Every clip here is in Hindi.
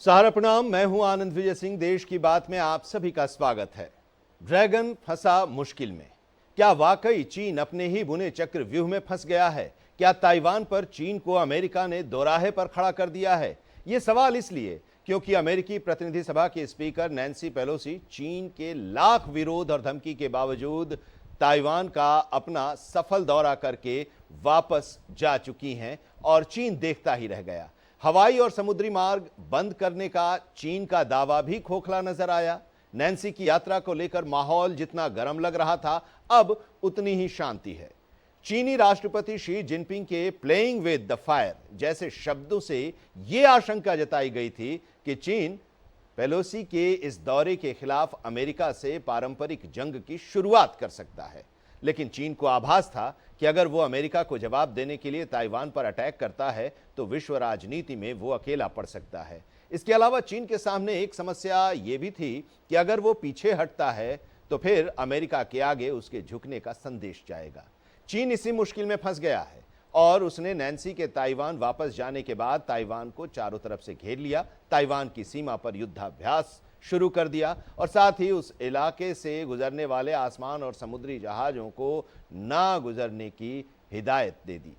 सारा प्रणाम, मैं हूं आनंद विजय सिंह। देश की बात में आप सभी का स्वागत है। ड्रैगन फंसा मुश्किल में। क्या वाकई चीन अपने ही बुने चक्रव्यूह में फंस गया है? क्या ताइवान पर चीन को अमेरिका ने दोराहे पर खड़ा कर दिया है? ये सवाल इसलिए क्योंकि अमेरिकी प्रतिनिधि सभा के स्पीकर नैन्सी पेलोसी चीन के लाख विरोध और धमकी के बावजूद ताइवान का अपना सफल दौरा करके वापस जा चुकी हैं और चीन देखता ही रह गया। हवाई और समुद्री मार्ग बंद करने का चीन का दावा भी खोखला नजर आया। नैन्सी की यात्रा को लेकर माहौल जितना गर्म लग रहा था, अब उतनी ही शांति है। चीनी राष्ट्रपति शी जिनपिंग के प्लेइंग विद द फायर जैसे शब्दों से यह आशंका जताई गई थी कि चीन पेलोसी के इस दौरे के खिलाफ अमेरिका से पारंपरिक जंग की शुरुआत कर सकता है। लेकिन चीन को आभास था कि अगर वो अमेरिका को जवाब देने के लिए ताइवान पर अटैक करता है तो विश्व राजनीति में वो अकेला पड़ सकता है। इसके अलावा चीन के सामने एक समस्या ये भी थी कि अगर वो पीछे हटता है तो फिर अमेरिका के आगे उसके झुकने का संदेश जाएगा। चीन इसी मुश्किल में फंस गया है और उसने नैन्सी के ताइवान वापस जाने के बाद ताइवान को चारों तरफ से घेर लिया, ताइवान की सीमा पर युद्धाभ्यास शुरू कर दिया और साथ ही उस इलाके से गुजरने वाले आसमान और समुद्री जहाजों को ना गुजरने की हिदायत दे दी।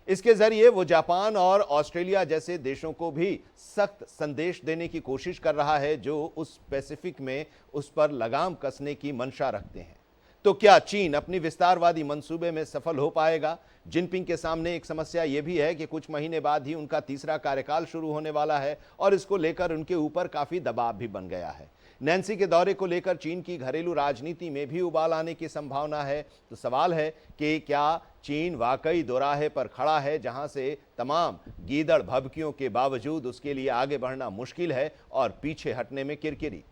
इसके जरिए वो जापान और ऑस्ट्रेलिया जैसे देशों को भी सख्त संदेश देने की कोशिश कर रहा है जो उस पैसिफिक में उस पर लगाम कसने की मंशा रखते हैं। तो क्या चीन अपनी विस्तारवादी मंसूबे में सफल हो पाएगा? जिनपिंग के सामने एक समस्या यह भी है कि कुछ महीने बाद ही उनका तीसरा कार्यकाल शुरू होने वाला है और इसको लेकर उनके ऊपर काफी दबाव भी बन गया है। नैन्सी के दौरे को लेकर चीन की घरेलू राजनीति में भी उबाल आने की संभावना है। तो सवाल है कि क्या चीन वाकई दोराहे पर खड़ा है जहां से तमाम गीदड़ भभकियों के बावजूद उसके लिए आगे बढ़ना मुश्किल है और पीछे हटने में किरकिरी।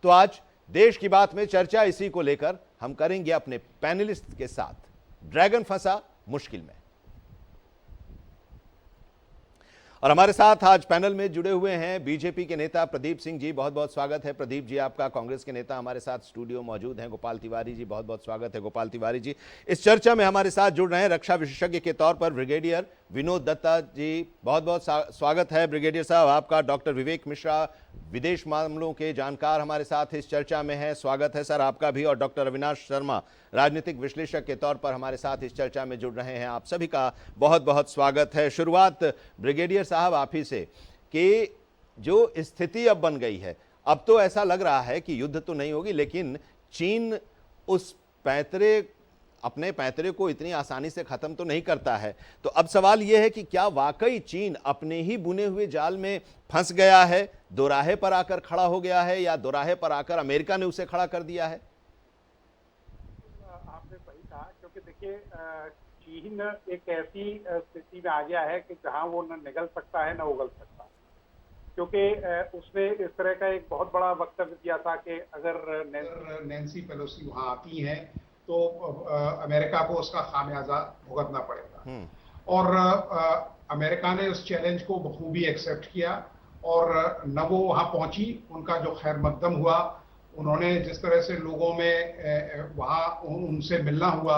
तो आज देश की बात में चर्चा इसी को लेकर हम करेंगे अपने पैनलिस्ट के साथ। ड्रैगन फंसा मुश्किल में। और हमारे साथ आज पैनल में जुड़े हुए हैं बीजेपी के नेता प्रदीप सिंह जी, बहुत बहुत स्वागत है प्रदीप जी आपका। कांग्रेस के नेता हमारे साथ स्टूडियो मौजूद हैं गोपाल तिवारी जी, बहुत बहुत स्वागत है गोपाल तिवारी जी। इस चर्चा में हमारे साथ जुड़ रहे हैं रक्षा विशेषज्ञ के तौर पर ब्रिगेडियर विनोद दत्ता जी, बहुत बहुत स्वागत है ब्रिगेडियर साहब आपका। डॉक्टर विवेक मिश्रा, विदेश मामलों के जानकार हमारे साथ इस चर्चा में है, स्वागत है सर आपका भी। और डॉक्टर अविनाश शर्मा, राजनीतिक विश्लेषक के तौर पर हमारे साथ इस चर्चा में जुड़ रहे हैं, आप सभी का बहुत बहुत स्वागत है। शुरुआत ब्रिगेडियर साहब आप ही से कि जो स्थिति अब बन गई है, अब तो ऐसा लग रहा है कि युद्ध तो नहीं होगी लेकिन चीन उस अपने पैंतरे को इतनी आसानी से खत्म तो नहीं करता है। तो अब सवाल यह है कि क्या वाकई चीन अपने ही बुने हुए जाल में फंस गया है, दोराहे पर आकर खड़ा हो गया है, या दोराहे पर आकर अमेरिका ने उसे खड़ा कर दिया है? आपने सही कहा, क्योंकि देखिए चीन एक ऐसी स्थिति में आ गया है कि जहां वो न निगल सकता है न उगल सकता, क्योंकि उसने इस तरह का एक बहुत बड़ा वक्तव्य दिया था कि अगर नैन्सी पेलोसी वहां आती हैं तो अमेरिका को उसका खामियाजा भुगतना पड़ेगा। और अमेरिका ने उस चैलेंज को बखूबी एक्सेप्ट किया और न वो वहां पहुंची, उनका जो खैर मकदम हुआ, उन्होंने जिस तरह से लोगों में वहां उनसे मिलना हुआ,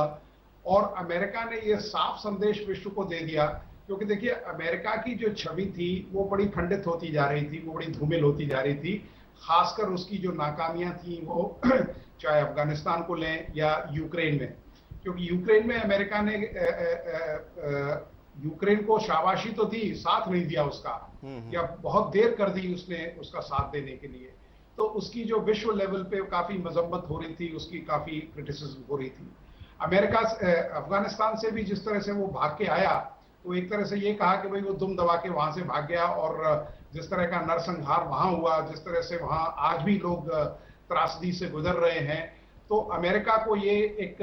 और अमेरिका ने ये साफ संदेश विश्व को दे दिया। क्योंकि देखिए अमेरिका की जो छवि थी वो बड़ी खंडित होती जा रही थी, वो बड़ी धूमिल होती जा रही थी, खासकर उसकी जो नाकामियां थी वो चाहे अफगानिस्तान को लें या यूक्रेन में। क्योंकि यूक्रेन में अमेरिका ने यूक्रेन को शाबाशी तो दी, साथ नहीं दिया उसका, या बहुत देर कर दी उसने उसका साथ देने के लिए। तो उसकी जो विश्व लेवल पे काफी मजम्मत हो रही थी, उसकी काफी क्रिटिसिज्म हो रही थी। अमेरिका अफगानिस्तान से भी जिस तरह से वो भाग के आया, तो एक तरह से ये कहा कि भाई वो दुम दबा के वहां से भाग गया, और जिस तरह का नरसंहार वहां हुआ, जिस तरह से वहां आज भी लोग त्रासदी से गुजर रहे हैं, तो अमेरिका को ये एक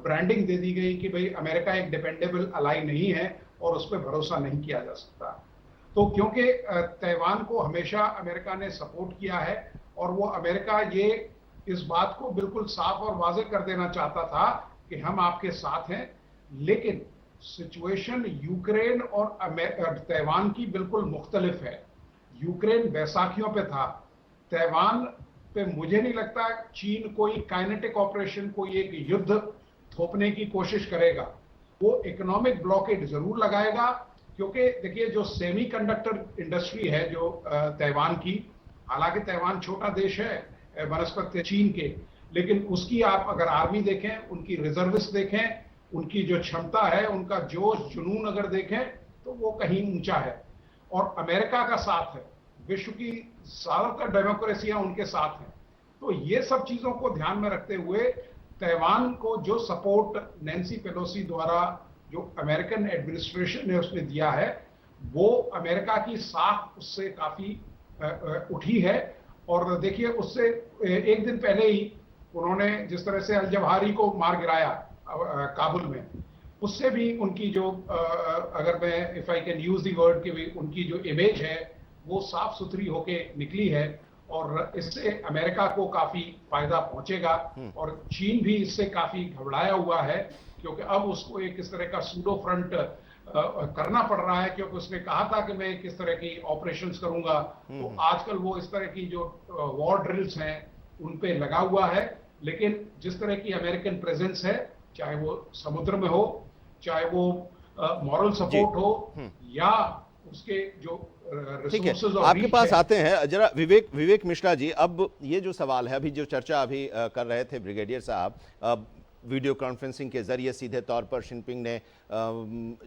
ब्रांडिंग दे दी गई कि भाई अमेरिका एक डिपेंडेबल अलाई नहीं है और उस पर भरोसा नहीं किया जा सकता। तो क्योंकि ताइवान को हमेशा अमेरिका ने सपोर्ट किया है और वो अमेरिका ये इस बात को बिल्कुल साफ और वाज़ेह कर देना चाहता था कि हम आपके साथ हैं, लेकिन सिचुएशन यूक्रेन और ताइवान की बिल्कुल मुख्तलिफ है। यूक्रेन बैसाखियों पे था, ताइवान पे मुझे नहीं लगता चीन कोई काइनेटिक ऑपरेशन, कोई एक युद्ध थोपने की कोशिश करेगा। वो इकोनॉमिक ब्लॉकेड जरूर लगाएगा, क्योंकि देखिए जो सेमीकंडक्टर इंडस्ट्री है जो ताइवान की, हालांकि ताइवान छोटा देश है बनस्पत चीन के, लेकिन उसकी आप अगर आर्मी देखें, उनकी रिजर्विस्ट देखें, उनकी जो क्षमता है, उनका जोश जुनून अगर देखें तो वो कहीं ऊंचा है। और अमेरिका का साथ है, विश्व की ज्यादातर डेमोक्रेसियां उनके साथ हैं। तो ये सब चीजों को ध्यान में रखते हुए ताइवान को जो सपोर्ट नैन्सी पेलोसी द्वारा जो अमेरिकन एडमिनिस्ट्रेशन ने उसने दिया है, वो अमेरिका की साख उससे काफी उठी है। और देखिए उससे एक दिन पहले ही उन्होंने जिस तरह से अल जवाहिरी को मार गिराया काबुल में, उससे भी उनकी जो अगर मैं if I can use the word कि उनकी जो इमेज है वो साफ सुथरी होके निकली है। और इससे अमेरिका को काफी फायदा पहुंचेगा और चीन भी इससे काफी घबराया हुआ है, क्योंकि अब उसको एक इस तरह का सूडो फ्रंट करना पड़ रहा है, क्योंकि उसने कहा था कि मैं किस तरह की ऑपरेशंस करूंगा। तो आजकल वो इस तरह की जो वॉर ड्रिल्स हैं उन पे लगा हुआ है। लेकिन जिस तरह की अमेरिकन प्रेजेंस है, चाहे वो समुद्र में हो, चाहे वो मॉरल सपोर्ट हो, या उसके जो ठीक है, आपके पास आते हैं जरा विवेक मिश्रा जी। अब ये जो सवाल है, अभी जो चर्चा अभी कर रहे थे ब्रिगेडियर साहब, वीडियो कॉन्फ्रेंसिंग के जरिए सीधे तौर पर जिनपिंग ने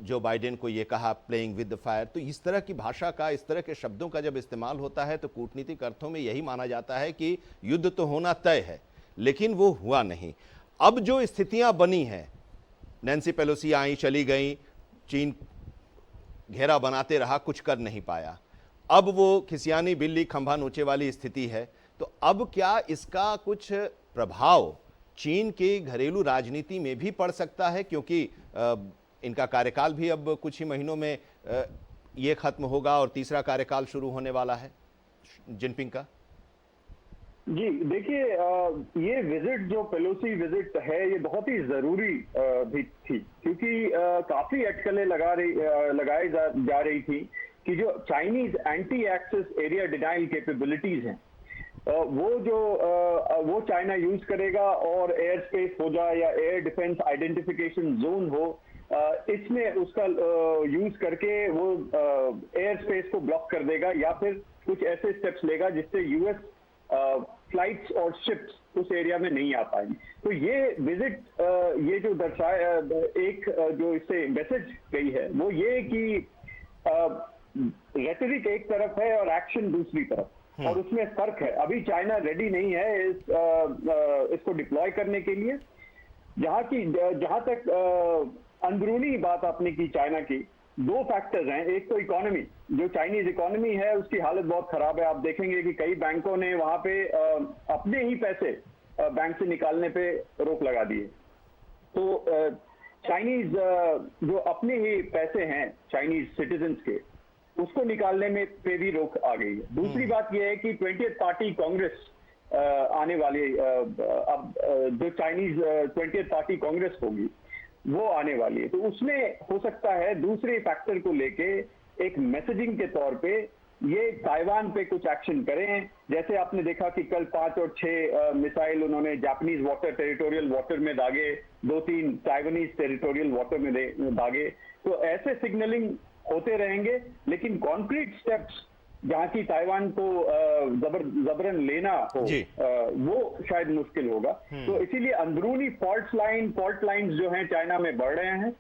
जो बाइडेन को ये कहा प्लेइंग विद द फायर, तो इस तरह की भाषा का, इस तरह के शब्दों का जब इस्तेमाल होता है तो कूटनीतिक अर्थों में यही माना जाता है कि युद्ध तो होना तय है, लेकिन वो हुआ नहीं। अब जो स्थितियां बनी हैं, नैन्सी पेलोसी आई चली गई, चीन घेरा बनाते रहा, कुछ कर नहीं पाया, अब वो खिसियानी बिल्ली खंभा नोचे वाली स्थिति है। तो अब क्या इसका कुछ प्रभाव चीन की घरेलू राजनीति में भी पड़ सकता है, क्योंकि इनका कार्यकाल भी अब कुछ ही महीनों में ये खत्म होगा और तीसरा कार्यकाल शुरू होने वाला है जिनपिंग का? जी देखिए, ये विजिट जो पेलोसी विजिट है ये बहुत ही जरूरी भी थी, क्योंकि काफी अटकलें लगाई जा रही थी कि जो Chinese anti access area denial capabilities हैं वो चाइना यूज करेगा, और एयर स्पेस हो जाए या एयर डिफेंस आइडेंटिफिकेशन जोन हो, इसमें उसका यूज करके वो एयर स्पेस को ब्लॉक कर देगा या फिर कुछ ऐसे स्टेप्स लेगा जिससे यूएस फ्लाइट्स और शिप्स उस एरिया में नहीं आ पाएंगी। तो ये विजिट ये जो दर्शाया एक जो इससे मैसेज गई है वो ये कि रेटरिक एक तरफ है और एक्शन दूसरी तरफ, और उसमें फर्क है। अभी चाइना रेडी नहीं है इसको डिप्लॉय करने के लिए। जहां तक अंदरूनी बात आपने की चाइना की, दो फैक्टर्स हैं। एक तो इकोनॉमी, जो चाइनीज इकोनॉमी है उसकी हालत बहुत खराब है। आप देखेंगे कि कई बैंकों ने वहां पे अपने ही पैसे बैंक से निकालने पे रोक लगा दिए। तो चाइनीज जो अपने ही पैसे हैं चाइनीज सिटीजन्स के, उसको निकालने में पे भी रोक आ गई है। दूसरी बात यह है कि 20th पार्टी कांग्रेस आने वाली, अब जो चाइनीज 20th पार्टी कांग्रेस होगी वो आने वाली है, तो उसमें हो सकता है दूसरे फैक्टर को लेके एक मैसेजिंग के तौर पे ये ताइवान पे कुछ एक्शन करें। जैसे आपने देखा कि कल 5 और 6 मिसाइल उन्होंने जापानीज टेरिटोरियल वाटर में दागे, 2-3 ताइवानीज टेरिटोरियल वाटर में दागे। तो ऐसे सिग्नलिंग होते रहेंगे, लेकिन कॉन्क्रीट स्टेप्स जहां की ताइवान को जबरन लेना हो वो शायद मुश्किल होगा। तो इसीलिए अंदरूनी फॉल्ट लाइन्स जो हैं चाइना में बढ़ रहे हैं।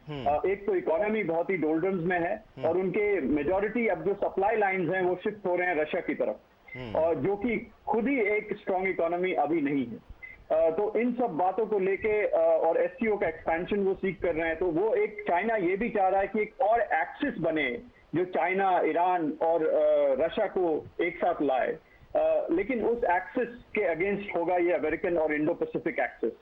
एक तो इकोनॉमी बहुत ही डोल्डम्स में है, और उनके मेजॉरिटी अब जो सप्लाई लाइन्स हैं वो शिफ्ट हो रहे हैं रशिया की तरफ, और जो कि खुद ही एक स्ट्रॉन्ग इकोनॉमी अभी नहीं है। तो इन सब बातों को लेके और एससीओ का एक्सपेंशन वो सीख कर रहे हैं। तो वो एक चाइना ये भी चाह रहा है कि एक और एक्सिस बने जो चाइना, ईरान और रशिया को एक साथ लाए, लेकिन उस एक्सिस के अगेंस्ट होगा ये अमेरिकन और इंडो पैसिफिक एक्सिस।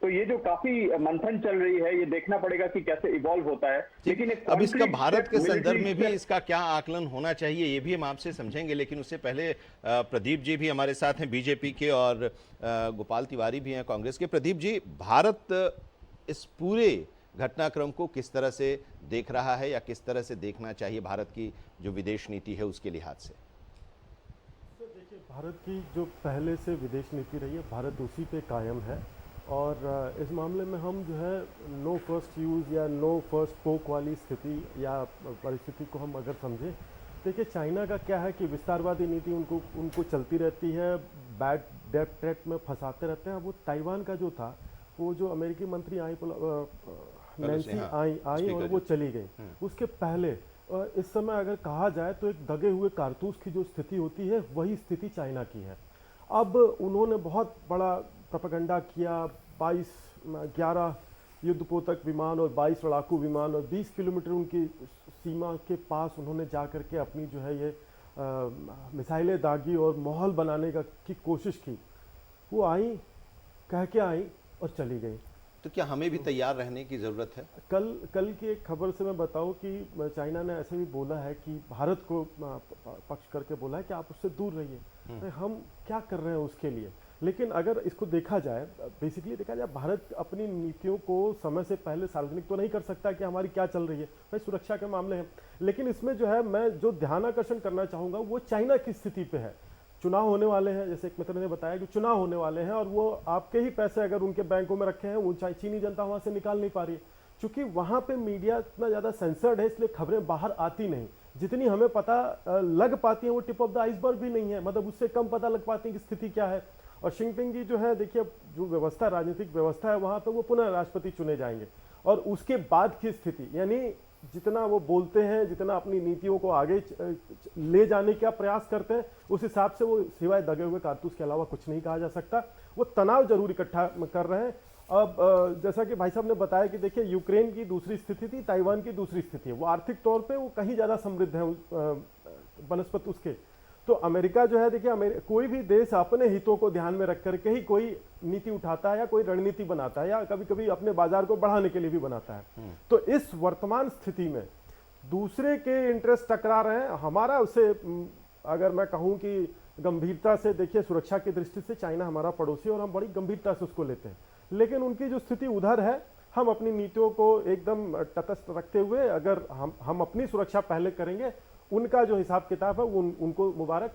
तो ये जो काफी मंथन चल रही है, ये देखना पड़ेगा कि कैसे इवॉल्व होता है। लेकिन अब इसका भारत के संदर्भ में भी इसका क्या आकलन होना चाहिए, ये भी हम आपसे समझेंगे, लेकिन उससे पहले प्रदीप जी भी हमारे साथ हैं बीजेपी के, और गोपाल तिवारी भी हैं कांग्रेस के। प्रदीप जी, भारत इस पूरे घटनाक्रम को किस तरह से देख रहा है, या किस तरह से देखना चाहिए भारत की जो विदेश नीति है उसके लिहाज से? देखिए, भारत की जो पहले से विदेश नीति रही है, भारत उसी पे कायम है। और इस मामले में हम जो है नो फर्स्ट यूज़ या नो फर्स्ट पोक वाली स्थिति या परिस्थिति को हम अगर समझें, देखिए चाइना का क्या है कि विस्तारवादी नीति उनको चलती रहती है, बैड डेट ट्रैप में फंसाते रहते हैं। वो ताइवान का जो था, वो जो अमेरिकी मंत्री आई नैन्सी आई और वो चली गई। उसके पहले इस समय अगर कहा जाए तो एक दगे हुए कारतूस की जो स्थिति होती है वही स्थिति चाइना की है। अब उन्होंने बहुत बड़ा प्रोपेगेंडा किया, 11 युद्धपोतक विमान और 22 लड़ाकू विमान और 20 किलोमीटर उनकी सीमा के पास उन्होंने जा करके अपनी जो है ये मिसाइलें दागी और माहौल बनाने की कोशिश की। वो आई, कह के आई और चली गई। तो क्या हमें भी तैयार रहने की जरूरत है? कल की एक खबर से मैं बताऊं कि चाइना ने ऐसे भी बोला है कि भारत को पक्ष करके बोला है कि आप उससे दूर रहिए। हम क्या कर रहे हैं उसके लिए? लेकिन अगर इसको देखा जाए, बेसिकली देखा जाए, भारत अपनी नीतियों को समय से पहले सार्वजनिक तो नहीं कर सकता कि हमारी क्या चल रही है, भाई सुरक्षा के मामले हैं। लेकिन इसमें जो है मैं जो ध्यान आकर्षण करना चाहूँगा वो चाइना की स्थिति पे है। चुनाव होने वाले हैं, जैसे एक मित्र ने बताया कि चुनाव होने वाले हैं और वो आपके ही पैसे अगर उनके बैंकों में रखे हैं वो चीनी जनता वहाँ से निकाल नहीं पा रही है। चूँकि वहाँ पे मीडिया इतना ज़्यादा सेंसर्ड है, इसलिए खबरें बाहर आती नहीं। जितनी हमें पता लग पाती है वो टिप ऑफ द आइसबर्ग भी नहीं है, मतलब उससे कम पता लग पाती है कि स्थिति क्या है। और शिंगपिंग जी जो है, देखिए जो व्यवस्था, राजनीतिक व्यवस्था है वहाँ पे, वो पुनः राष्ट्रपति चुने जाएंगे और उसके बाद की स्थिति, यानी जितना वो बोलते हैं, जितना अपनी नीतियों को आगे ले जाने का प्रयास करते हैं, उस हिसाब से वो सिवाय दगे हुए कारतूस के अलावा कुछ नहीं कहा जा सकता। वो तनाव जरूर इकट्ठा कर रहे हैं। अब जैसा कि भाई साहब ने बताया कि देखिए यूक्रेन की दूसरी स्थिति थी, ताइवान की दूसरी स्थिति है। वो आर्थिक तौर पे वो कहीं ज़्यादा समृद्ध है बनस्पत उसके। तो अमेरिका जो है, देखिए कोई भी देश अपने हितों को ध्यान में रख करके ही कोई नीति उठाता है या कोई रणनीति बनाता है या कभी कभी अपने बाजार को बढ़ाने के लिए भी बनाता है। तो इस वर्तमान स्थिति में दूसरे के इंटरेस्ट टकरा रहे हैं। हमारा उसे अगर मैं कहूं कि गंभीरता से, देखिए सुरक्षा की दृष्टि से चाइना हमारा पड़ोसी और हम बड़ी गंभीरता से उसको लेते हैं, लेकिन उनकी जो स्थिति उधर है, हम अपनी नीतियों को एकदम तटस्थ रखते हुए अगर हम अपनी सुरक्षा पहले करेंगे, उनका जो हिसाब किताब है उनको मुबारक,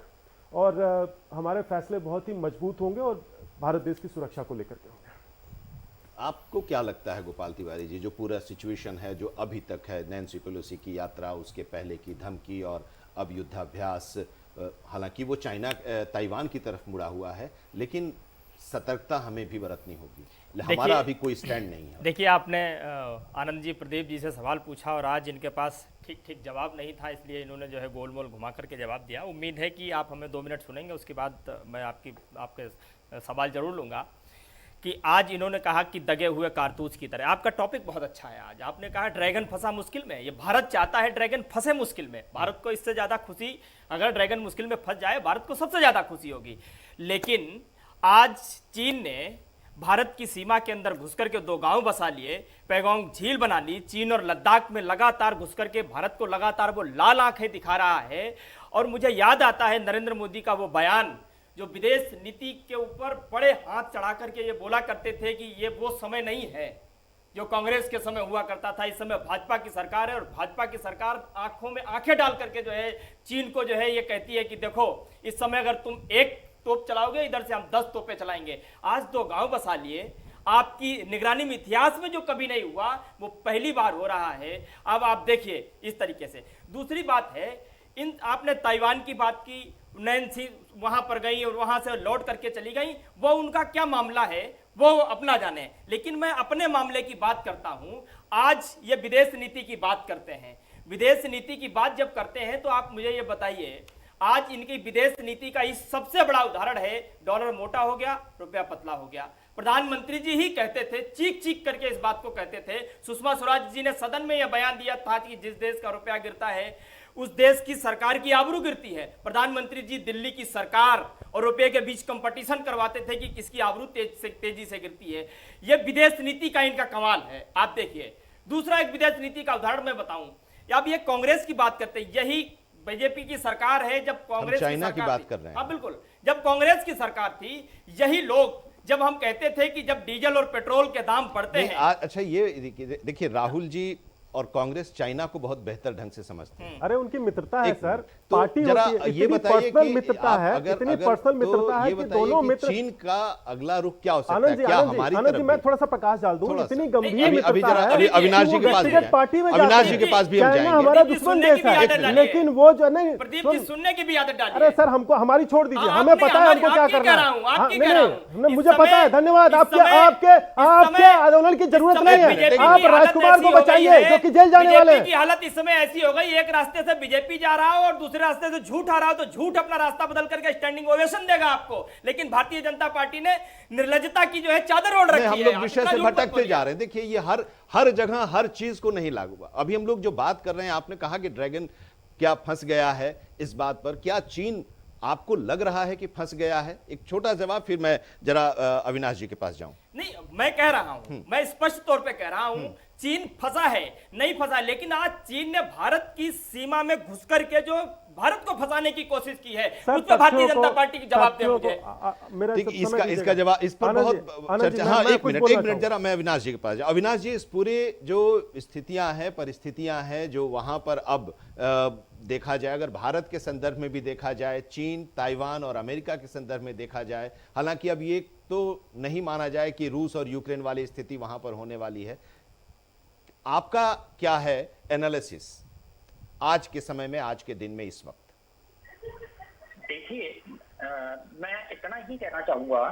और हमारे फैसले बहुत ही मजबूत होंगे और भारत देश की सुरक्षा को लेकर के होंगे। आपको क्या लगता है गोपाल तिवारी जी, जो पूरा सिचुएशन है जो अभी तक है, नैन्सी पेलोसी की यात्रा, उसके पहले की धमकी और अब युद्धाभ्यास, हालांकि वो चाइना ताइवान की तरफ मुड़ा हुआ है, लेकिन सतर्कता हमें भी बरतनी होगी, हमारा अभी कोई स्टैंड नहीं है। देखिए, आपने आनंद जी, प्रदीप जी से सवाल पूछा और आज इनके पास ठीक जवाब नहीं था, इसलिए इन्होंने जो है गोल मोल घुमा करके जवाब दिया। उम्मीद है कि आप हमें 2 मिनट सुनेंगे, उसके बाद मैं आपके सवाल जरूर लूँगा। कि आज इन्होंने कहा कि दगे हुए कारतूस की तरह। आपका टॉपिक बहुत अच्छा है। आज आपने कहा ड्रैगन फंसा मुश्किल में। ये भारत चाहता है ड्रैगन फंसे मुश्किल में। भारत को इससे ज़्यादा खुशी, अगर ड्रैगन मुश्किल में फंस जाए, भारत को सबसे ज़्यादा खुशी होगी। लेकिन आज चीन ने भारत की सीमा के अंदर घुस करके 2 गांव बसा लिए, पैगोंग झील बना ली। चीन और लद्दाख में लगातार घुस करके भारत को लगातार वो लाल आंखें दिखा रहा है। और मुझे याद आता है नरेंद्र मोदी का वो बयान, जो विदेश नीति के ऊपर बड़े हाथ चढ़ा करके ये बोला करते थे कि ये वो समय नहीं है जो कांग्रेस के समय हुआ करता था। इस समय भाजपा की सरकार है और भाजपा की सरकार आंखों में आंखें डाल करके जो है चीन को जो है ये कहती है कि देखो, इस समय अगर तुम 1 तोप चलाओगे, इधर से हम 10 तोपें चलाएंगे। आज 2 गांव बसा लिए। आपकी निगरानी में इतिहास में जो कभी नहीं हुआ वो पहली बार हो रहा है। अब आप देखिए इस तरीके से। दूसरी बात है, आपने ताइवान की बात की, नैन्सी वहां पर गई और वहां से लौट करके चली गई, वो उनका क्या मामला है वो अपना जाने। लेकिन मैं अपने मामले की बात करता हूं। आज ये विदेश नीति की बात करते हैं। विदेश नीति की बात जब करते हैं तो आप मुझे ये बताइए, आज इनकी विदेश नीति का इस सबसे बड़ा उदाहरण है, डॉलर मोटा हो गया, रुपया पतला हो गया। प्रधानमंत्री जी ही कहते थे, चीख चीख करके इस बात को कहते थे। सुषमा स्वराज जी ने सदन में यह बयान दिया था कि जिस देश का रुपया गिरता है उस देश की सरकार की आबरू गिरती है। प्रधानमंत्री जी दिल्ली की सरकार और रुपये के बीच कंपटीशन करवाते थे कि किसकी आबरू तेजी से गिरती है। यह विदेश नीति का इनका कमाल है। आप देखिए, दूसरा एक विदेश नीति का उदाहरण मैं बताऊं। अब ये कांग्रेस की बात करते हैं, यही बीजेपी की सरकार है जब कांग्रेस चाइना की बात कर रहे हैं। हाँ बिल्कुल, जब कांग्रेस की सरकार थी, यही लोग जब हम कहते थे कि जब डीजल और पेट्रोल के दाम बढ़ते हैं। अच्छा, ये देखिए राहुल जी और कांग्रेस चाइना को बहुत बेहतर ढंग से समझती है। अरे उनकी मित्रता है एक सर, तो पार्टी जरा होती है, ये इतनी बताइए पर्सनल कि मित्रता आप है, अगर इतनी अगर पर्सनल तो मित्रता है ये कि बताइए दोनों कि मित्र। चीन का अगला रुख क्या हो सकता आनंद है, जी, क्या आनंद जी, हमारी आनंद तरफ जी, मैं भी? थोड़ा सा प्रकाश डाल दूं, थोड़ा सा। इतनी गंभीर अभी मित्रता जरा है अभी कि अविनाश जी वो के पास भी व्यक्तिगत जाएं। पार्टी में अविनाश जाते जी हैं। के पास भी हम चाइना जाएंगे। हमारा प्रदीप जी, दुश्मन सुनने देश की भी आदत है, डालिए। लेकिन वो जो नहीं प्रदीप जी, सुनने की भी आदत डालिए। अरे सर, हमको हमारी छोड़ दीजिए, हाँ, हमें आपने पता है हमको क्या आपकी करना कह है। रहा हूं, हाँ, आपकी नहीं कह रहा नहीं, हूं। मुझे पता है, धन्यवाद। इस आपके समय- आपके आपके आंदोलन की जरूरत इस समय नहीं बीजेपी है। आप की हालत राजकुमार ऐसी को हो गई बचाइए है, जो कि जेल जाने वाले बीजेपी हैं। की हालत इस समय ऐसी हो गई, एक रास्ते से बीजेपी जा रहा हो और दूसरे रास्ते से झूठ आ रहा हो, तो झूठ अपना रास्ता बदल करके स्टैंडिंग ओवेशन देगा आपको। लेकिन भारतीय जनता पार्टी ने निर्लजता की जो है चादर ओढ़ नहीं, रखी हम है। लोग आप विषय इतना से झूठ मत भटकते बोलिए। जा रहे हैं। देखिए, ये हर जगह हर चीज को नहीं लागू हुआ। अभी हम लोग जो बात कर रहे हैं, आपने कहा कि ड्रैगन क्या फंस गया है, इस बात पर क्या चीन आपको लग रहा है कि फंस गया है? एक छोटा जवाब, फिर मैं जरा अविनाश जी के पास जाऊं। नहीं, मैं कह रहा हूं, मैं स्पष्ट तौर पे कह रहा हूं, चीन फंसा है, नहीं फंसा, लेकिन आज चीन ने भारत की सीमा में घुस करके जो भारत को फंसाने की कोशिश की है, उस पर भारतीय जनता पार्टी की जवाब दे मुझे। ठीक, इसका जवाब, इस पर बहुत चर्चा। हाँ, एक मिनट जरा मैं अविनाश जी के पास जाऊं। अविनाश जी, इस पूरे जो स्थितियां हैं, परिस्थितियां हैं, जो वहां पर अब देखा जाए, अगर भारत के संदर्भ में भी देखा जाए, चीन, ताइवान और अमेरिका के संदर्भ में देखा जाए, हालांकि अब ये तो नहीं माना जाए कि रूस और यूक्रेन वाली स्थिति वहां पर होने वाली है, आपका क्या है एनालिसिस आज के समय में, आज के दिन में, इस वक्त? देखिए, मैं इतना ही कहना चाहूंगा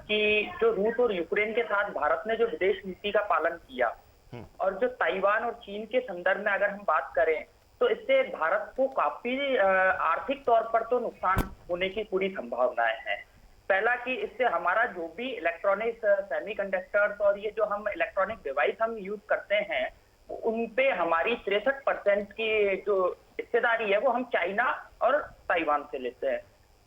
कि जो रूस और यूक्रेन के साथ भारत ने जो विदेश नीति का पालन किया और जो ताइवान और चीन के संदर्भ में अगर हम बात करें, तो इससे भारत को काफी आर्थिक तौर पर तो नुकसान होने की पूरी संभावनाएं हैं। पहला कि इससे हमारा जो भी इलेक्ट्रॉनिक सेमीकंडक्टर्स और ये जो हम इलेक्ट्रॉनिक डिवाइस हम यूज करते हैं, उन पे हमारी 63% की जो हिस्सेदारी है वो हम चाइना और ताइवान से लेते हैं।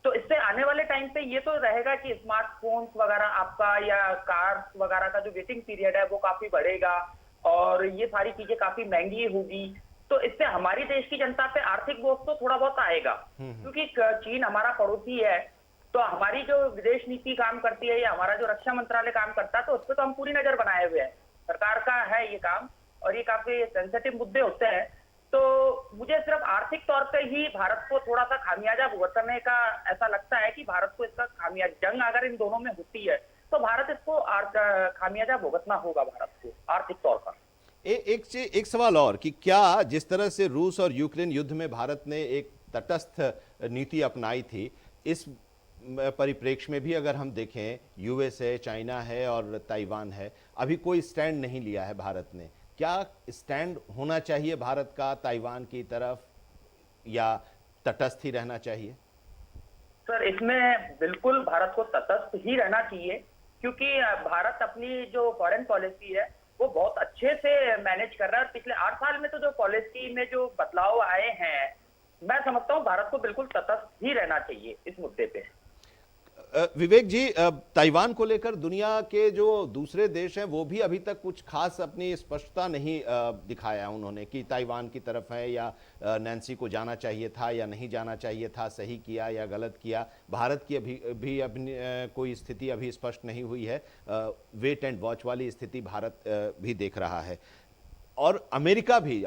तो इससे आने वाले टाइम पे ये तो रहेगा कि स्मार्टफोन्स वगैरह आपका या कार्स वगैरह का जो वेटिंग पीरियड है वो काफी बढ़ेगा और ये सारी चीजें काफी महंगी होगी। तो इससे हमारी देश की जनता पे आर्थिक बोझ तो थोड़ा बहुत आएगा, क्योंकि चीन हमारा पड़ोसी है, तो हमारी जो विदेश नीति काम करती है या हमारा जो रक्षा मंत्रालय काम करता है, तो उस पर तो हम पूरी नजर बनाए हुए हैं। सरकार का है ये काम और ये काफी सेंसिटिव मुद्दे होते हैं। तो मुझे सिर्फ आर्थिक तौर पे ही भारत को थोड़ा सा खामियाजा भुगतने का ऐसा लगता है कि भारत को इसका खामियाजा, जंग अगर इन दोनों में होती है तो भारत इसको खामियाजा भुगतना होगा भारत को आर्थिक तौर पर। एक सवाल और कि क्या जिस तरह से रूस और यूक्रेन युद्ध में भारत ने एक तटस्थ नीति अपनाई थी, इस परिप्रेक्ष्य में भी अगर हम देखें, यूएस है, चाइना है और ताइवान है, अभी कोई स्टैंड नहीं लिया है भारत ने। क्या स्टैंड होना चाहिए भारत का ताइवान की तरफ, या तटस्थ ही रहना चाहिए? सर, इसमें बिल्कुल भारत को तटस्थ ही रहना चाहिए, क्योंकि भारत अपनी जो फॉरेन पॉलिसी है वो बहुत अच्छे से मैनेज कर रहा है। पिछले 8 साल में तो जो पॉलिसी में जो बदलाव आए हैं, मैं समझता हूँ भारत को बिल्कुल तटस्थ ही रहना चाहिए इस मुद्दे पे। विवेक जी, ताइवान को लेकर दुनिया के जो दूसरे देश हैं वो भी अभी तक कुछ खास अपनी स्पष्टता नहीं दिखाया उन्होंने कि ताइवान की तरफ है, या नैन्सी को जाना चाहिए था या नहीं जाना चाहिए था, सही किया या गलत किया। भारत की अभी अपनी कोई स्थिति अभी स्पष्ट नहीं हुई है, वेट एंड वॉच वाली स्थिति भारत भी देख रहा है। और अमेरिका भी,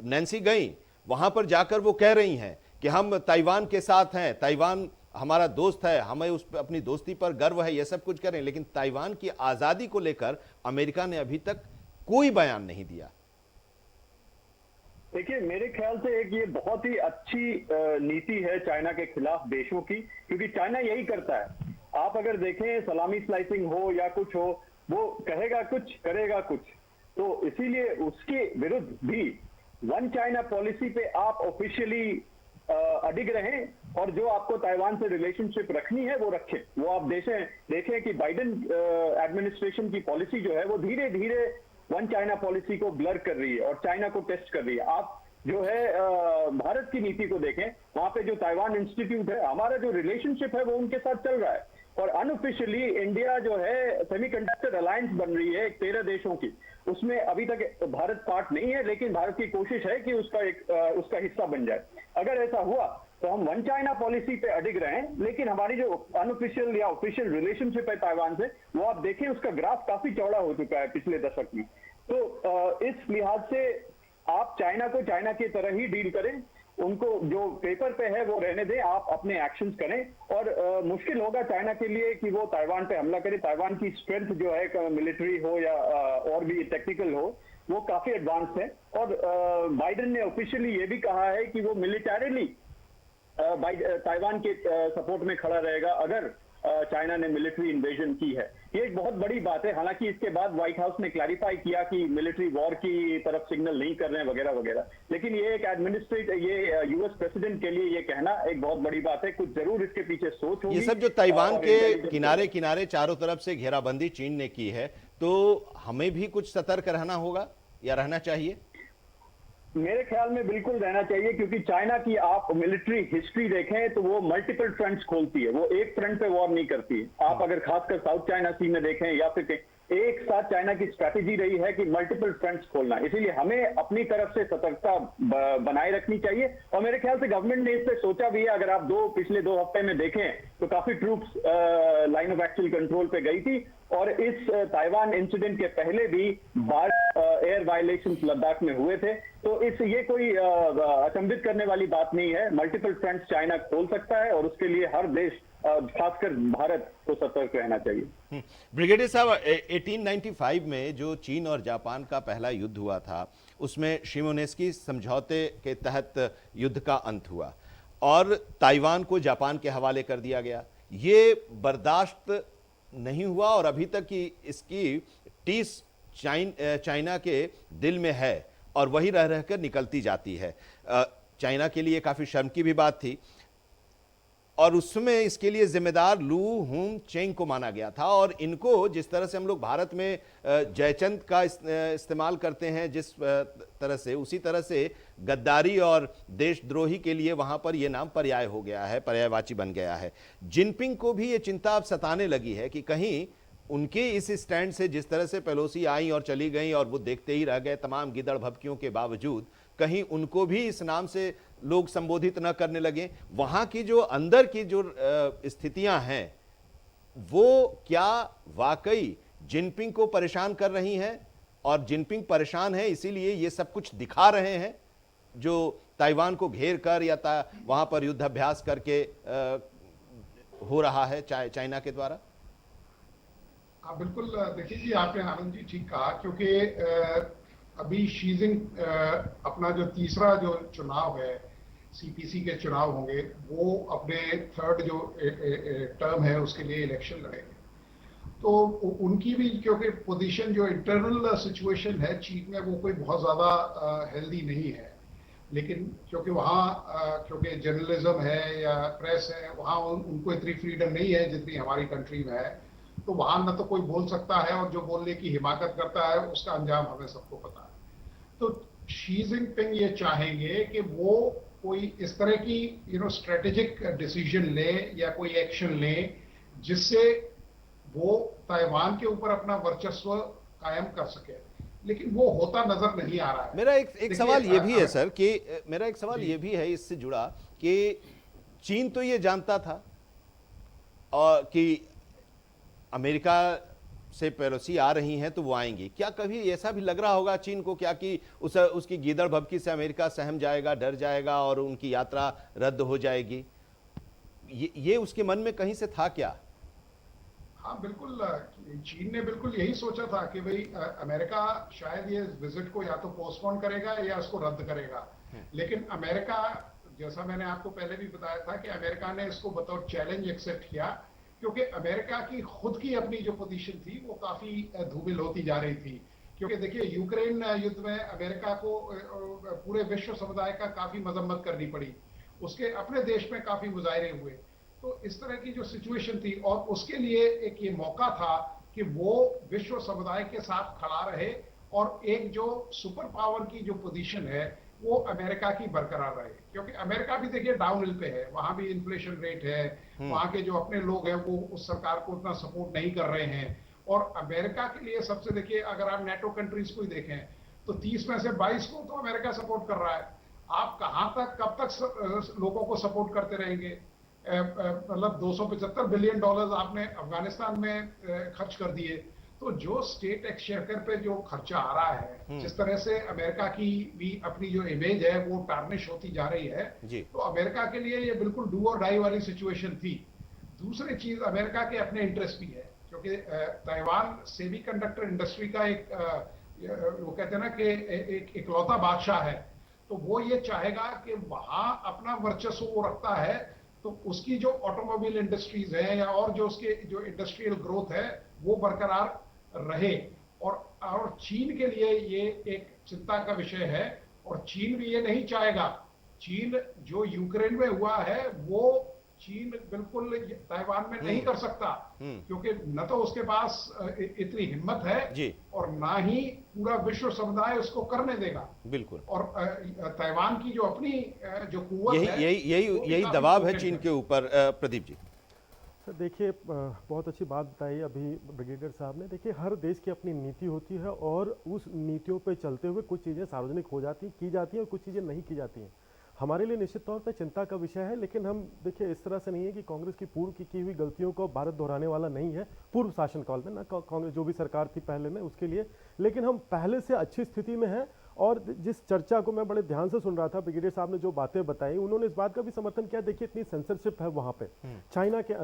नैन्सी गई, वहां पर जाकर वो कह रही हैं कि हम ताइवान के साथ हैं, ताइवान हमारा दोस्त है, हमें उस पर अपनी दोस्ती पर गर्व है, ये सब कुछ करें, लेकिन ताइवान की आजादी को लेकर अमेरिका ने अभी तक कोई बयान नहीं दिया। देखिए, मेरे ख्याल से एक ये बहुत ही अच्छी नीति है चाइना के खिलाफ देशों की, क्योंकि चाइना यही करता है। आप अगर देखें, सलामी स्लाइसिंग हो या कुछ हो, वो कहेगा कुछ, करेगा कुछ। तो इसीलिए उसके विरुद्ध भी वन चाइना पॉलिसी पे आप ऑफिशियली अडिग रहें, और जो आपको ताइवान से रिलेशनशिप रखनी है वो रखें। वो आप देखें कि बाइडेन एडमिनिस्ट्रेशन की पॉलिसी जो है वो धीरे धीरे वन चाइना पॉलिसी को ब्लर कर रही है और चाइना को टेस्ट कर रही है। आप जो है भारत की नीति को देखें, वहां पे जो ताइवान इंस्टीट्यूट है, हमारा जो रिलेशनशिप है वो उनके साथ चल रहा है। और अनऑफिशियली इंडिया जो है सेमीकंडक्टर अलायंस बन रही है 13 देशों की, उसमें अभी तक भारत पार्ट नहीं है, लेकिन भारत की कोशिश है कि उसका हिस्सा बन जाए। अगर ऐसा हुआ तो हम वन चाइना पॉलिसी पे अडिग रहें, लेकिन हमारी जो अनऑफिशियल या ऑफिशियल रिलेशनशिप है ताइवान से, वो आप देखें उसका ग्राफ काफी चौड़ा हो चुका है पिछले दशक में। तो इस लिहाज से आप चाइना को चाइना की तरह ही डील करें, उनको जो पेपर पे है वो रहने दें, आप अपने एक्शंस करें। और मुश्किल होगा चाइना के लिए कि वो ताइवान पे हमला करे। ताइवान की स्ट्रेंथ जो है, मिलिट्री हो या और भी टेक्निकल हो, वो काफी एडवांस है। और बाइडेन ने ऑफिशियली ये भी कहा है कि वो मिलिटरीली ताइवान के सपोर्ट में खड़ा रहेगा अगर चाइना ने मिलिट्री इन्वेजन की है। ये एक बहुत बड़ी बात है। हालांकि इसके बाद व्हाइट हाउस ने क्लैरिफाई किया कि मिलिट्री वॉर की तरफ सिग्नल नहीं कर रहे हैं वगैरह वगैरह, लेकिन ये एक ये यूएस प्रेसिडेंट के लिए ये कहना एक बहुत बड़ी बात है। कुछ जरूर इसके पीछे सोच होगी। ये सब जो ताइवान के किनारे किनारे चारों तरफ से घेराबंदी चीन ने की है, तो हमें भी कुछ सतर्क रहना होगा या रहना चाहिए? मेरे ख्याल में बिल्कुल रहना चाहिए, क्योंकि चाइना की आप मिलिट्री हिस्ट्री देखें तो वो मल्टीपल फ्रंट्स खोलती है, वो एक फ्रंट पे वॉर नहीं करती है। आप अगर खासकर साउथ चाइना सी में देखें या फिर एक साथ चाइना की स्ट्रैटेजी रही है कि मल्टीपल फ्रंट्स खोलना। इसीलिए हमें अपनी तरफ से सतर्कता बनाए रखनी चाहिए। और मेरे ख्याल से गवर्नमेंट ने इस पे सोचा भी है। अगर आप पिछले 2 हफ्ते में देखें तो काफी troops line of actual control पे गई थी। और इस ताइवान इंसिडेंट के पहले भी 12 एयर वायलेशंस लद्दाख में हुए थे। तो ये कोई अचंभित करने वाली बात नहीं है। मल्टीपल फ्रंट्स चाइना खोल सकता है और उसके लिए हर देश, खासकर भारत को सतर्क रहना चाहिए। ब्रिगेडियर साहब, 1895 में जो चीन और जापान का पहला युद्ध हुआ था, उसमें शिमोनेस्की समझौते के तहत युद्ध का अंत हुआ और ताइवान को जापान के हवाले कर दिया गया। ये बर्दाश्त नहीं हुआ और अभी तक की इसकी टीस चाइना के दिल में है और वही रह रहकर निकलती जाती है। चाइना के लिए काफी शर्म की भी बात थी और उसमें इसके लिए जिम्मेदार लू हुन चेंग को माना गया था। और इनको जिस तरह से हम लोग भारत में जयचंद का इस्तेमाल करते हैं जिस तरह से, उसी तरह से गद्दारी और देशद्रोही के लिए वहां पर यह नाम पर्याय हो गया है, पर्यायवाची बन गया है। जिनपिंग को भी ये चिंता अब सताने लगी है कि कहीं उनके इस स्टैंड से, जिस तरह से पेलोसी आई और चली गई और वो देखते ही रह गए तमाम गिदड़ भभकियों के बावजूद, कहीं उनको भी इस नाम से लोग संबोधित न करने लगे। वहां की जो अंदर की जो स्थितियां हैं वो क्या वाकई जिनपिंग को परेशान कर रही हैं और जिनपिंग परेशान है इसीलिए ये सब कुछ दिखा रहे हैं जो ताइवान को घेर कर या वहां पर युद्धाभ्यास करके हो रहा है चाइना के द्वारा? हाँ बिल्कुल, देखिए जी, आपने आनंद जी ठीक कहा। क्योंकि अभी शीजिंग अपना जो तीसरा जो चुनाव है, सीपीसी के चुनाव होंगे, वो अपने थर्ड जो टर्म है उसके लिए इलेक्शन लड़ेंगे। तो उनकी भी क्योंकि पोजीशन, जो इंटरनल सिचुएशन है चीन में, वो कोई बहुत ज़्यादा हेल्दी नहीं है। लेकिन क्योंकि वहाँ क्योंकि जर्नलिज्म है या प्रेस है, वहाँ उनको इतनी फ्रीडम नहीं है जितनी हमारी कंट्री में है। तो वहाँ न तो कोई बोल सकता है और जो बोलने की हिमाकत करता है उसका अंजाम हमें सबको पता है। तो शी जिनपिंग ये चाहेंगे कि वो कोई इस तरह की स्ट्रेटेजिक डिसीजन ले या कोई एक्शन ले जिससे वो ताइवान के ऊपर अपना वर्चस्व कायम कर सके। लेकिन वो होता नजर नहीं आ रहा है। मेरा एक सवाल ये भी है सर कि मेरा एक सवाल ये भी है इससे जुड़ा कि चीन तो ये जानता था और कि अमेरिका से पेलोसी आ रही हैं तो वो आएंगी। क्या कभी ऐसा भी लग रहा होगा चीन को क्या कि उसकी गीदड़ भभकी से अमेरिका सहम जाएगा, डर जाएगा और उनकी यात्रा रद्द हो जाएगी? ये उसके मन में कहीं से था क्या? हाँ बिल्कुल, चीन ने बिल्कुल यही सोचा था कि भाई अमेरिका शायद ये विजिट को या तो पोस्टपोन करेगा या उसको रद्द करेगा। लेकिन अमेरिका, जैसा मैंने आपको पहले भी बताया था कि अमेरिका ने इसको बतौर चैलेंज एक्सेप्ट किया, क्योंकि अमेरिका की खुद की अपनी जो पोजीशन थी वो काफी धूमिल होती जा रही थी। क्योंकि देखिए, यूक्रेन युद्ध में अमेरिका को पूरे विश्व समुदाय का काफी मजम्मत करनी पड़ी, उसके अपने देश में काफी मुजाहरे हुए। तो इस तरह की जो सिचुएशन थी और उसके लिए एक ये मौका था कि वो विश्व समुदाय के साथ खड़ा रहे और एक जो सुपर पावर की जो पोजीशन है वो अमेरिका की बरकरार रहे। क्योंकि अमेरिका भी देखिए डाउन हिल पे है, वहां भी इन्फ्लेशन रेट है, वहां के जो अपने लोग हैं वो उस सरकार को उतना सपोर्ट नहीं कर रहे हैं। और अमेरिका के लिए सबसे, देखिए अगर आप नेटो कंट्रीज को ही देखें तो 30 में से 22 को तो अमेरिका सपोर्ट कर रहा है। आप कहां तक, कब तक लोगों को सपोर्ट करते रहेंगे? मतलब $275 बिलियन आपने अफगानिस्तान में खर्च कर दिए। तो जो स्टेट एक्सचेकर पे जो खर्चा आ रहा है, जिस तरह से अमेरिका की भी अपनी जो इमेज है वो टार्निश होती जा रही है, तो अमेरिका के लिए ये बिल्कुल डू और डाई वाली सिचुएशन थी। दूसरी चीज, अमेरिका के अपने इंटरेस्ट भी है, क्योंकि ताइवान सेमीकंडक्टर इंडस्ट्री का एक वो कहते हैं ना कि एक इकलौता बादशाह है, तो वो ये चाहेगा कि वहां अपना वर्चस्व वो रखता है, तो उसकी जो ऑटोमोबाइल इंडस्ट्रीज है या और जो उसके जो इंडस्ट्रियल ग्रोथ है वो बरकरार रहे। और चीन के लिए ये एक चिंता का विषय है, और चीन भी ये नहीं चाहेगा। चीन जो यूक्रेन में हुआ है वो चीन बिल्कुल ताइवान में नहीं कर सकता, क्योंकि न तो उसके पास इतनी हिम्मत है और ना ही पूरा विश्व समुदाय उसको करने देगा। बिल्कुल। और ताइवान की जो अपनी जो कुव्वत है, यही दबाव है चीन के ऊपर। प्रदीप जी। सर देखिए, बहुत अच्छी बात बताई अभी ब्रिगेडियर साहब ने। देखिए, हर देश की अपनी नीति होती है और उस नीतियों पे चलते हुए कुछ चीज़ें सार्वजनिक हो जाती की जाती हैं और कुछ चीज़ें नहीं की जाती हैं। हमारे लिए निश्चित तौर पे चिंता का विषय है, लेकिन हम देखिए इस तरह से नहीं है कि कांग्रेस की पूर्व की हुई गलतियों को भारत दोहराने वाला नहीं है, पूर्व शासन काल में ना कांग्रेस जो भी सरकार थी पहले में उसके लिए, लेकिन हम पहले से अच्छी स्थिति में हैं। और जिस चर्चा को मैं बड़े ध्यान से सुन रहा था, ब्रिगेडियर साहब ने जो बातें बताई, उन्होंने इस बात का भी समर्थन किया। देखिए, इतनी सेंसरशिप है वहां पे चाइना के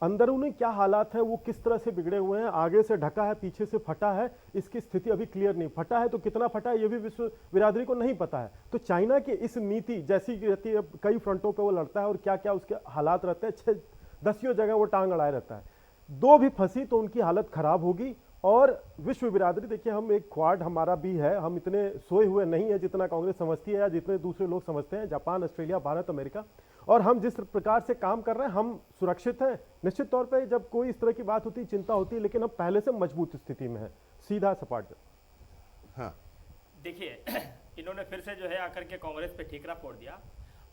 अंदरुनी क्या हालात है, वो किस तरह से बिगड़े हुए हैं, आगे से ढका है, पीछे से फटा है, इसकी स्थिति अभी क्लियर नहीं। फटा है तो कितना फटा है ये भी विश्व बिरादरी को नहीं पता है। तो चाइना की इस नीति जैसी रहती है, कई फ्रंटों पे वो लड़ता है और क्या क्या उसके हालात रहते हैं, 10 जगह वो टांग अड़ाए रहता है। दो भी फंसी तो उनकी हालत खराब होगी। और विश्व बिरादरी, देखिए हम एक क्वाड हमारा भी है, हम इतने सोए हुए नहीं है जितना कांग्रेस समझती है या जितने दूसरे लोग समझते हैं, जापान, ऑस्ट्रेलिया, भारत, अमेरिका। और हम जिस प्रकार से काम कर रहे हैं हम सुरक्षित हैं। निश्चित तौर पे जब कोई इस तरह की बात होती है चिंता होती है, लेकिन हम पहले से मजबूत स्थिति में है, सीधा सपाट। हाँ देखिए, इन्होंने फिर से जो है आकर के कांग्रेस पे ठीकरा फोड़ दिया।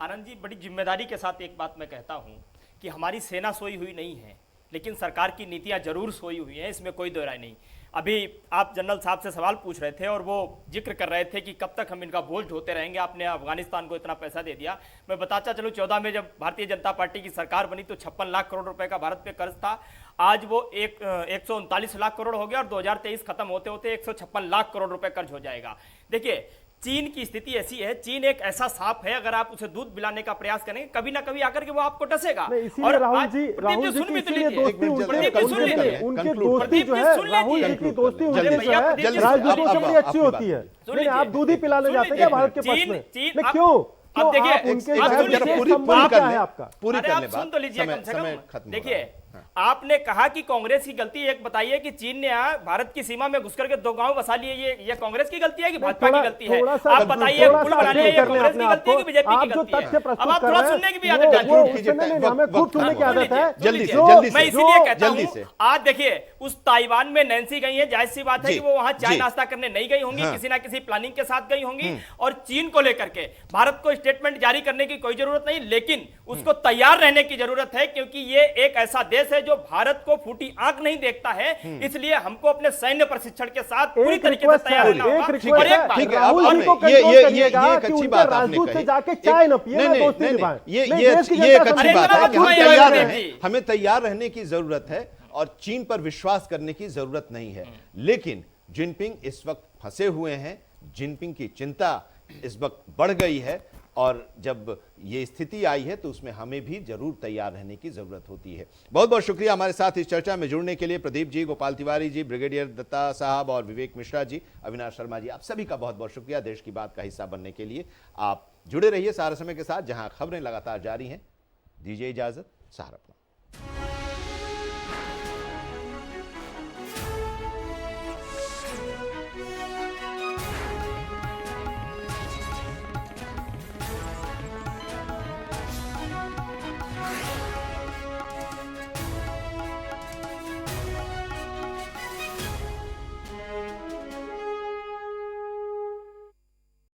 आनंद जी, बड़ी जिम्मेदारी के साथ एक बात मैं कहता हूं कि हमारी सेना सोई हुई नहीं है, लेकिन सरकार की नीतियां जरूर सोई हुई हैं, इसमें कोई दो राय नहीं। अभी आप जनरल साहब से सवाल पूछ रहे थे और वो जिक्र कर रहे थे कि कब तक हम इनका बोझ ढोते रहेंगे, आपने अफगानिस्तान को इतना पैसा दे दिया। मैं बताता चलूं, 14 में जब भारतीय जनता पार्टी की सरकार बनी तो 56 लाख करोड़ रुपए का भारत पे कर्ज था। आज वो 139 लाख करोड़ हो गया और 2023 खत्म होते होते 156 लाख करोड़ रुपए कर्ज हो जाएगा। देखिए, चीन की स्थिति ऐसी है, चीन एक ऐसा सांप है, अगर आप उसे दूध पिलाने का प्रयास करेंगे कभी ना कभी आकर के वो आपको डसेगा। और राहुल जी इसीलिए दोस्ती उनके दोस्ती जो है, राहुल जी की दोस्ती उनके जो है राजदूतों से बड़ी अच्छी होती है। नहीं, आप दूध ही पिलाने जाते हैं क्या भारत के पक्ष में? क्यों? अब देखिए, सुन तो लीजिए कम से कम। देखिए, आपने कहा कि कांग्रेस की गलती एक बताइए कि चीन ने भारत की सीमा में घुसकर के 2 गांव बसा लिए, ये कांग्रेस की गलती है कि भाजपा की गलती है? आप बताइए, पुल बना लिए, ये कांग्रेस की गलती है कि बीजेपी की गलती है? अब आप थोड़ा सुनने की भी आदत डालिए। हमें खूब सुनने की आदत है। मैं इसीलिए कहता हूं, आज देखिए उस ताइवान में नैन्सी गई है, जाहिर सी बात है कि वो वहां चाय नाश्ता करने नहीं गई होंगी, किसी ना किसी प्लानिंग के साथ गई होंगी। और चीन को लेकर के भारत को स्टेटमेंट जारी करने की कोई जरूरत नहीं, लेकिन उसको तैयार रहने की जरूरत है, क्योंकि ये एक ऐसा देश है जो भारत को फूटी आंख नहीं देखता है। इसलिए हमको अपने सैन्य प्रशिक्षण के साथ पूरी तरीके से तैयार रहना होगा। और एक बात, ये एक अच्छी बात आपने कही, जाके चाय न पिए, ये एक अच्छी बात है कि हम तैयार रहें, हमें तैयार रहने की जरूरत है और चीन पर विश्वास करने की जरूरत नहीं है। लेकिन जिनपिंग इस वक्त फंसे हुए हैं, जिनपिंग की चिंता इस वक्त बढ़ गई है, और जब ये स्थिति आई है तो उसमें हमें भी जरूर तैयार रहने की जरूरत होती है। बहुत बहुत शुक्रिया हमारे साथ इस चर्चा में जुड़ने के लिए प्रदीप जी, गोपाल तिवारी जी, ब्रिगेडियर दत्ता साहब और विवेक मिश्रा जी, अविनाश शर्मा जी, आप सभी का बहुत बहुत शुक्रिया देश की बात का हिस्सा बनने के लिए। आप जुड़े रहिए सहारा समय के साथ, जहां खबरें लगातार जारी हैं। दीजिए इजाजत, सहारा।